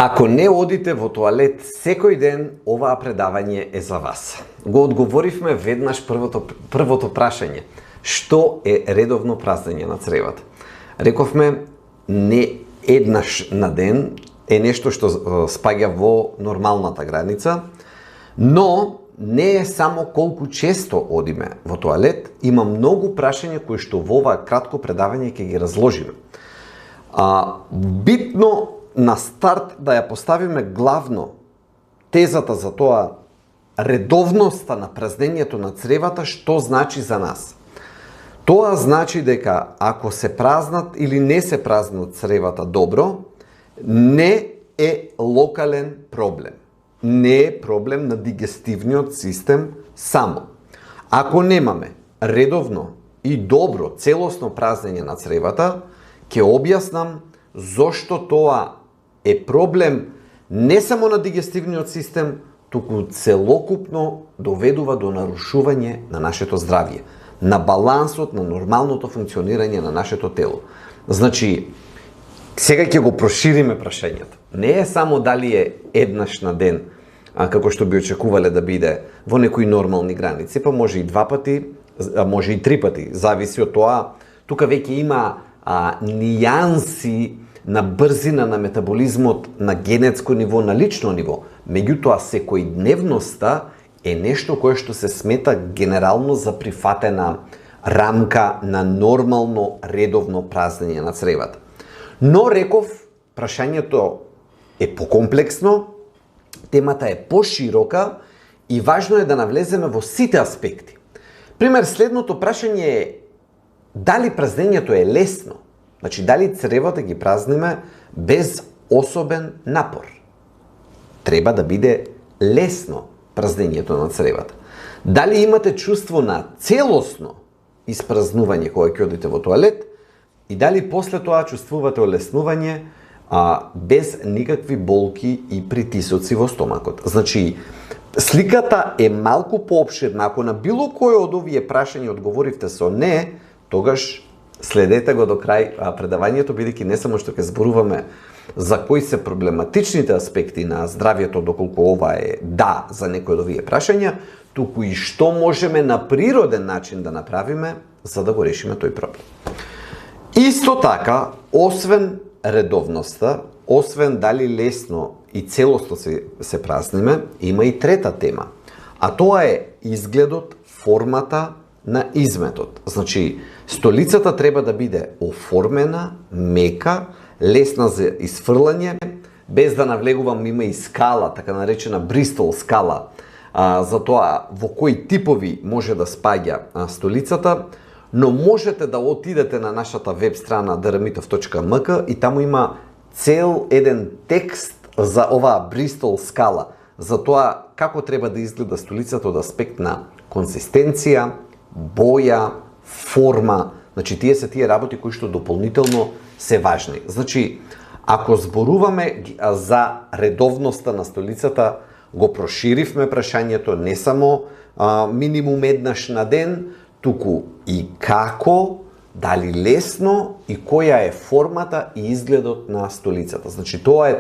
Ако не одите во тоалет секој ден, оваа предавање е за вас. Го одговоривме веднаш првото прашање. Што е редовно празнење на цревата? Рековме, не еднаш на ден е нешто што спаѓа во нормалната граница, но не е само колку често одиме во тоалет, има многу прашања кои што во ова кратко предавање ќе ги разложиме. Битно на старт да ја поставиме главно тезата за тоа редовноста на празнењето на цревата, што значи за нас. Тоа значи дека ако се празнат или не се празнат цревата добро, не е локален проблем. Не е проблем на дигестивниот систем само. Ако немаме редовно и добро целосно празнење на цревата, ќе објаснам зошто тоа е проблем не само на дигестивниот систем, туку целокупно доведува до нарушување на нашето здравје, на балансот, на нормалното функционирање на нашето тело. Значи, сега ќе го прошириме прашањето. Не е само дали е еднаш на ден, како што би очекувале да биде во некои нормални граници, па може и 2 пати, може и 3 пати, зависи од тоа. Тука веќе има нијанси на брзина на метаболизмот на генетско ниво, на лично ниво. Меѓутоа, секојдневноста е нешто кое што се смета генерално за прифатена рамка на нормално, редовно празнење на цревата. Но, реков, прашањето е покомплексно, темата е поширока и важно е да навлеземе во сите аспекти. Пример, следното прашање е дали празнењето е лесно? Значи, дали цревата ги празниме без особен напор? Треба да биде лесно празнењето на цревата. Дали имате чувство на целосно испразнување кога ќе одите во тоалет и дали после тоа чувствувате олеснување без никакви болки и притисоци во стомакот? Значи, сликата е малку поопширна. Ако на било кој од овие прашања одговоривте со не, тогаш следете го до крај предавањето, бидејќи не само што ќе зборуваме за кои се проблематичните аспекти на здравјето, доколку ова е да за некои од овие прашања, туку и што можеме на природен начин да направиме за да го решиме тој проблем. Исто така, освен редовноста, освен дали лесно и целосно се празниме, има и трета тема, а тоа е изгледот, формата на изметот. Значи, столицата треба да биде оформена, мека, лесна за изфрлање, без да навлегувам, има и скала, така наречена Бристол скала, за тоа во кои типови може да спаѓа столицата, но можете да отидете на нашата веб страна drmitov.mk и таму има цел еден текст за оваа Бристол скала, за тоа како треба да изгледа столицата од аспект на консистенција, боја, форма. Значи, тие се тие работи кои што дополнително се важни. Значи, ако зборуваме за редовноста на столицата, го проширивме прашањето не само минимум еднаш на ден, туку и како, дали лесно и која е формата и изгледот на столицата. Значи, тоа е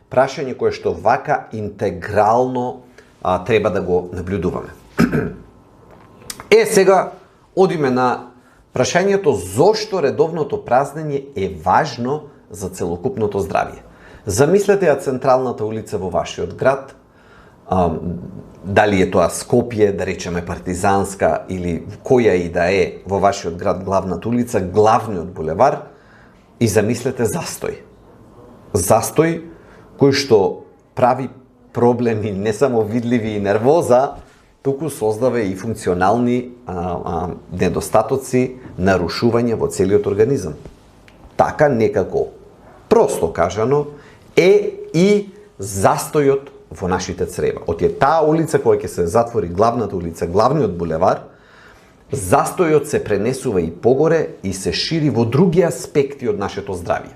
прашање кое што вака интегрално треба да го наблюдуваме. Сега одиме на прашањето зошто редовното празнење е важно за целокупното здравје. Замислете ја централната улица во вашиот град, дали е тоа Скопје, да речеме Партизанска или која и да е во вашиот град главната улица, главниот булевар, и замислете застој. Застој кој што прави проблеми не само видливи и нервоза, туку создава и функционални недостатоци, нарушување во целиот организам. Така некако, просто кажано, е и застојот во нашите црева. Од таа улица која ќе се затвори главната улица, главниот булевар, застојот се пренесува и погоре и се шири во други аспекти од нашето здравје.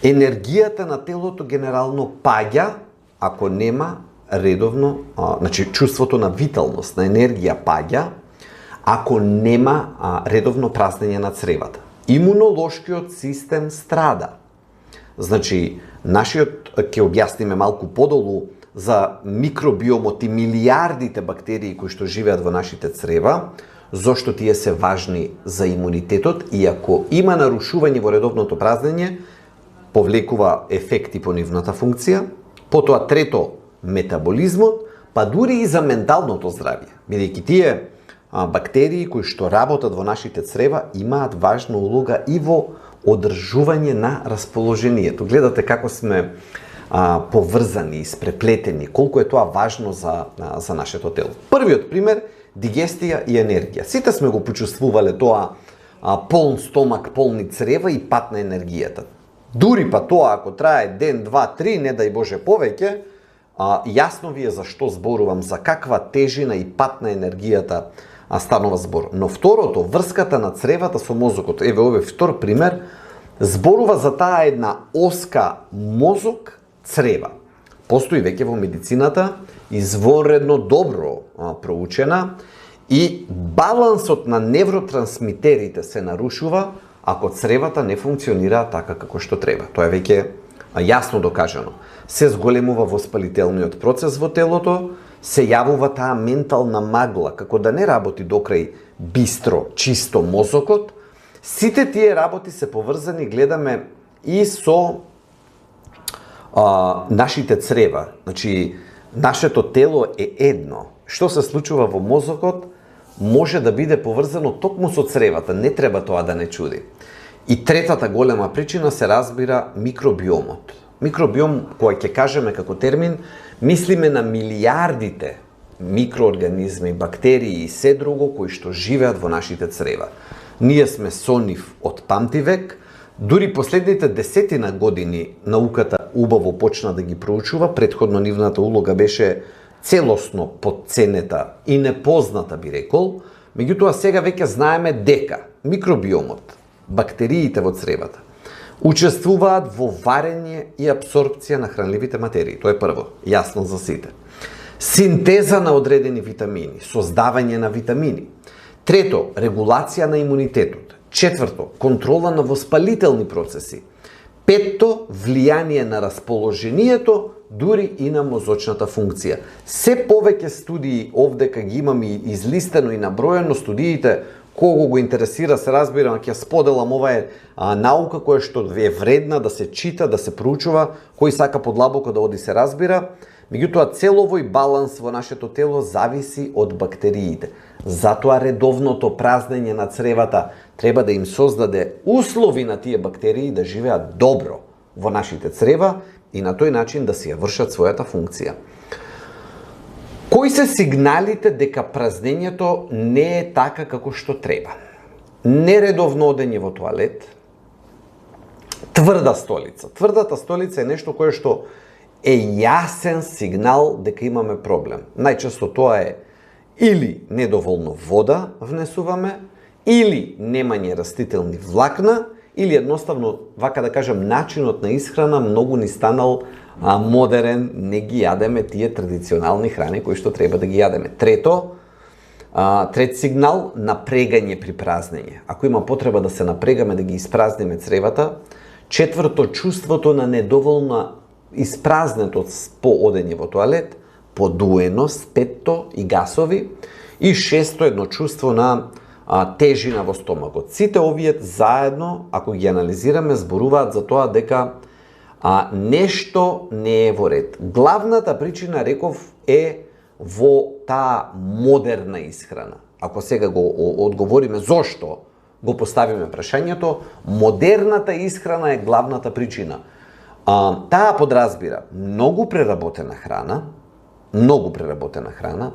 Енергијата на телото генерално паѓа ако нема редовно, значи чувството на виталност, на енергија паѓа, ако нема редовно празнење на цревата. Имунолошкиот систем страда. Значи, Нашиот, ќе објасниме малку подолу за микробиомот и милиардите бактерии кои што живеат во нашите црева, зошто тие се важни за имунитетот и ако има нарушување во редовното празнење, повлекува ефекти по нивната функција. Потоа трето, метаболизмот, па дури и за менталното здравје, бидејќи тие бактерии кои што работат во нашите црева имаат важна улога и во одржување на расположението. Гледате како сме поврзани, испреплетени, колку е тоа важно за нашето тело. Првиот пример, дигестија и енергија. Сите сме го почувствувале тоа полн стомак, полни црева и пат на енергијата. Дури па тоа ако трае ден, два, три, не дај Боже повеќе, јасно ви е за што зборувам, за каква тежина и пат на енергијата станува збор. Но второто, врската на цревата со мозокот, еве овој втор пример, зборува за таа една оска мозок-црева. Постои веќе во медицината, изворедно добро проучена, и балансот на невротрансмитерите се нарушува ако цревата не функционира така како што треба. Тоа е веќе јасно докажано. Се зголемува воспалителниот процес во телото, се јавува таа ментална магла, како да не работи докрај бистро, чисто мозокот. Сите тие работи се поврзани, гледаме и со нашите црева. Значи, нашето тело е едно. Што се случува во мозокот може да биде поврзано токму со цревата, не треба тоа да не чуди. И третата голема причина се разбира микробиомот. Микробиом, кој ќе кажеме како термин, мислиме на милиардите микроорганизми, бактерии и се друго кои што живеат во нашите црева. Ние сме со нив од памтивек, дури последните десетина години науката убаво почна да ги проучува, претходно нивната улога беше целосно подценета и непозната, би рекол, меѓутоа сега веќе знаеме дека микробиомот, бактериите во цревата, учествуваат во варење и апсорбција на хранливите материи. Тоа е прво, јасно за сите. Синтеза на одредени витамини, создавање на витамини. Трето, регулација на имунитетот. Четврто, контрола на воспалителни процеси. Петто, влијание на расположението, дури и на мозочната функција. Се повеќе студии овдека ги имам и излистено и наброено студиите. Кого го интересира, се разбирам, ќе споделам, ова е наука која што е вредна да се чита, да се проучува, кој сака подлабоко да оди се разбира. Меѓутоа, целовој баланс во нашето тело зависи од бактериите. Затоа редовното празнење на цревата треба да им создаде услови на тие бактерии да живеат добро во нашите црева и на тој начин да си ја вршат својата функција. Кои се сигналите дека празнењето не е така како што треба? Нередовно одење во тоалет, тврда столица. Тврдата столица е нешто кое што е јасен сигнал дека имаме проблем. Најчесто тоа е или недоволно вода внесуваме, или немање растителни влакна, или едноставно, вака да кажем, начинот на исхрана многу ни станал модерен, не ги јадеме тие традиционални храни кои што треба да ги јадеме. Трет сигнал, напрегање при празнење. Ако има потреба да се напрегаме да ги испразниме цревата. Четврто, чувството на недоволна испразнетост по одење во тоалет, подуеност, петто и гасови, и шесто, едно чувство на тежина во стомакот. Сите овие заедно, ако ги анализираме, зборуваат за тоа дека нешто не е во ред. Главната причина, реков, е во таа модерна исхрана. Ако сега го одговориме зошто го поставиме прашањето, модерната исхрана е главната причина. Таа подразбира многу преработена храна,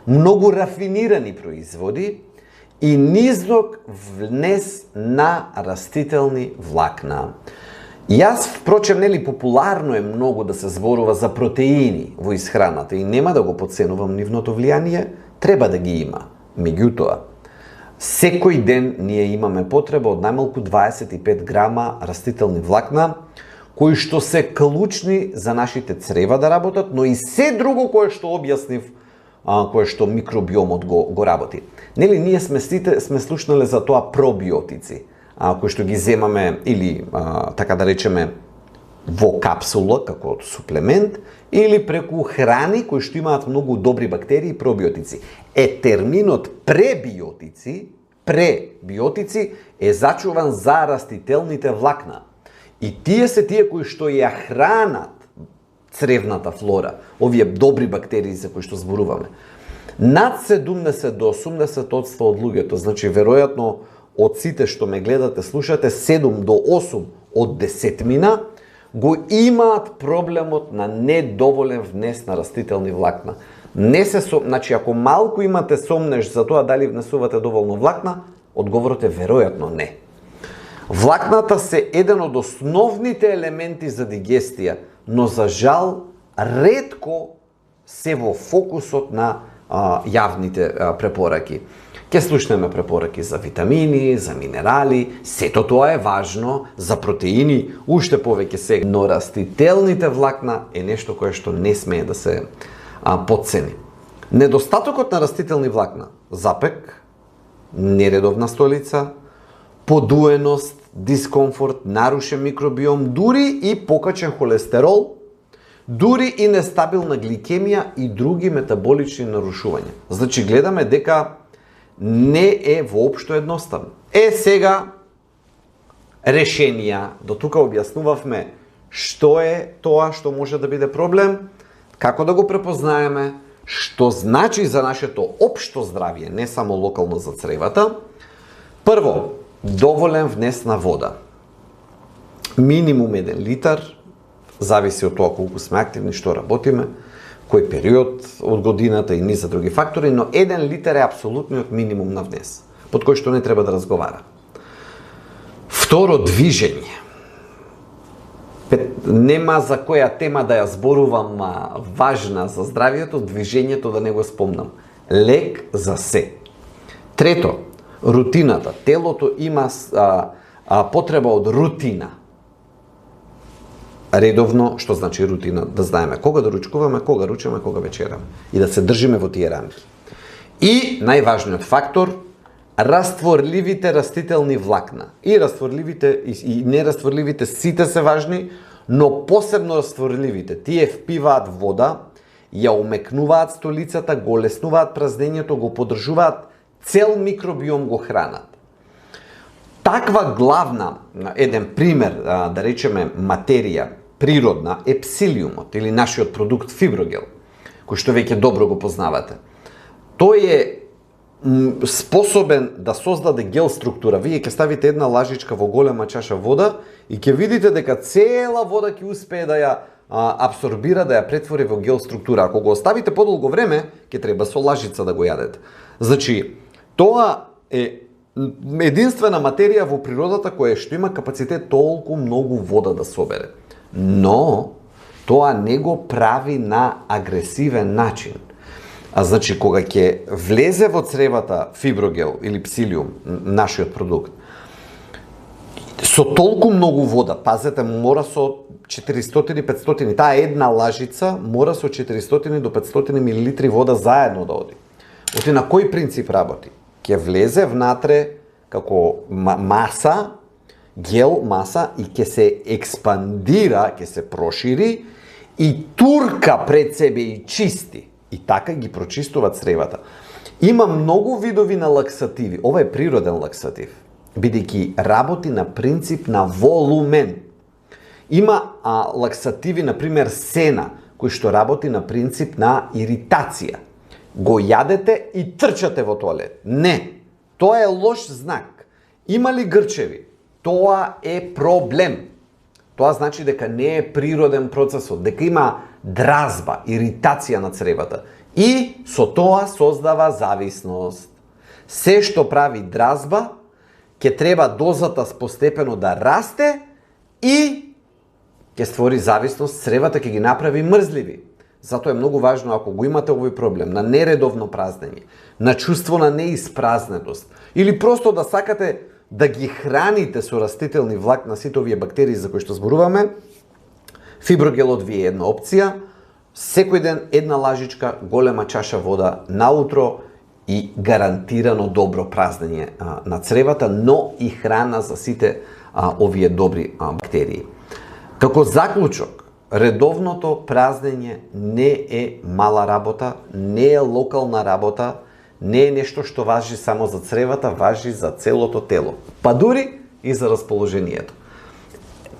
многу рафинирани производи и низок внес на растителни влакна. Јас, впрочем, нели популарно е многу да се зборува за протеини во исхраната и нема да го подценувам нивното влијание, треба да ги има. Меѓутоа, секој ден ние имаме потреба од најмалку 25 грама растителни влакна, кои што се клучни за нашите црева да работат, но и се друго кое што објаснив, кое што микробиомот го работи. Нели ние сме слушнале за тоа пробиотици, кои што ги земаме или така да речеме во капсула како суплемент или преку храни кои што имаат многу добри бактерии и пробиотици. Терминот пребиотици е зачуван за растителните влакна. И тие се тие кои што ја хранат цревната флора, овие добри бактерии за кои што зборуваме. Над 70 до 80% од луѓето, значи веројатно од сите што ме гледате, слушате, 7 до 8 од 10 го имаат проблемот на недоволен внес на растителни влакна. Значи, ако малку имате сомнеш за тоа дали внесувате доволно влакна, одговорот е веројатно не. Влакната се еден од основните елементи за дигестија, но за жал ретко се во фокусот на јавните препораки. Ке слушнеме препораки за витамини, за минерали, сето тоа е важно, за протеини, уште повеќе се, но растителните влакна е нешто кое што не смее да се потцени. Недостатокот на растителни влакна, запек, нередовна столица, подуеност, дискомфорт, нарушен микробиом, дури и покачен холестерол, дури и нестабилна гликемија и други метаболични нарушувања. Значи, гледаме дека не е воопшто едноставно. Сега, решенија, до тука објаснувавме што е тоа што може да биде проблем, како да го препознаеме, што значи за нашето општо здравје, не само локално за цревата. Прво, доволен внес на вода. Минимум 1 литар, зависи од тоа колку сме активни, што работиме, кој период од годината и низ за други фактори, но 1 литар е апсолутниот минимум на внес, под кој што не треба да разговара. Второ, движење. Нема за која тема да ја зборувам важна за здравието, движењето да не го спомнам. Лек за се. Трето, рутината. Телото има потреба од рутина. Редовно, што значи рутина? Да знаеме кога да ручкуваме, кога ручаме, кога вечераме. И да се држиме во тие рамки. И најважниот фактор, растворливите растителни влакна. И растворливите и нерастворливите сите се важни, но посебно растворливите. Тие впиваат вода, ја умекнуваат столицата, го леснуваат празнењето, го поддржуваат, цел микробиом го хранат. Таква главна, еден пример, да речеме материја, природна, е псилиумот или нашиот продукт фиброгел, кој што веќе добро го познавате. Тој е способен да создаде гел структура. Вие ќе ставите една лажичка во голема чаша вода и ќе видите дека цела вода ќе успее да ја абсорбира, да ја претвори во гел структура. Ако го оставите подолго време, ќе треба со лажица да го јадете. Значи, тоа е единствена материја во природата која што има капацитет толку многу вода да собере. Но тоа не го прави на агресивен начин. Значи, кога ќе влезе во цревата фиброгел или псилиум, нашиот продукт, со толку многу вода, пазете, мора со 400-500, таа една лажица мора со 400 до 500 милилитри вода заедно да оди. Оти на кој принцип работи? Ќе влезе внатре како маса, гел маса и ќе се експандира, ќе се прошири и турка пред себе и чисти. И така ги прочистуваат цревата. Има многу видови на лаксативи. Ова е природен лаксатив, бидејќи работи на принцип на волумен. Има лаксативи, например сена, кој што работи на принцип на иритација. Го јадете и трчате во тоалет. Не, тоа е лош знак. Има ли грчеви? Тоа е проблем. Тоа значи дека не е природен процесот, дека има дразба, иритација на цревата. И со тоа создава зависност. Се што прави дразба, ќе треба дозата постепено да расте и ќе створи зависност, цревата ќе ги направи мрзливи. Затоа е многу важно, ако го имате овој проблем на нередовно празнење, на чувство на неиспразненост, или просто да сакате да ги храните со растителни влакна сите овие бактерии за кои што зборуваме, фиброгелот ви е една опција. Секој ден една лажичка, голема чаша вода наутро и гарантирано добро празнење на цревата, но и храна за сите овие добри бактерии. Како заклучок, редовното празнење не е мала работа, не е локална работа, не е нешто што важи само за цревата, важи за целото тело, па дури и за расположението.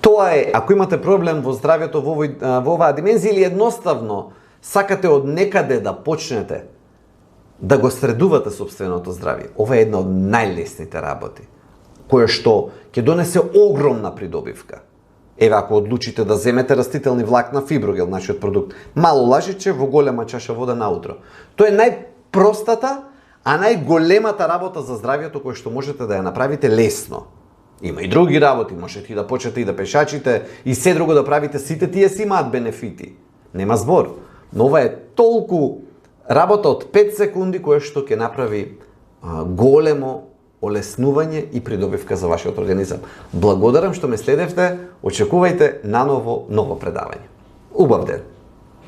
Тоа е, ако имате проблем во здравјето во оваа димензија или едноставно сакате од некаде да почнете да го средувате сопственото здравје, ова е една од најлесните работи, која што ќе донесе огромна придобивка. Еве, ако одлучите да земете растителни влакна, фиброгел, нашиот продукт, мало лажиче во голема чаша вода наутро. Тоа е најпростата, а најголемата работа за здравјето која што можете да ја направите лесно. Има и други работи, можете и да почнете и да пешачите и се друго да правите, сите тие си имаат бенефити. Нема збор. Но ова е толку работа од 5 секунди која што ќе направи големо олеснување и придобивка за вашиот организам. Благодарам што ме следевте, очекувајте наново ново предавање. Убав ден!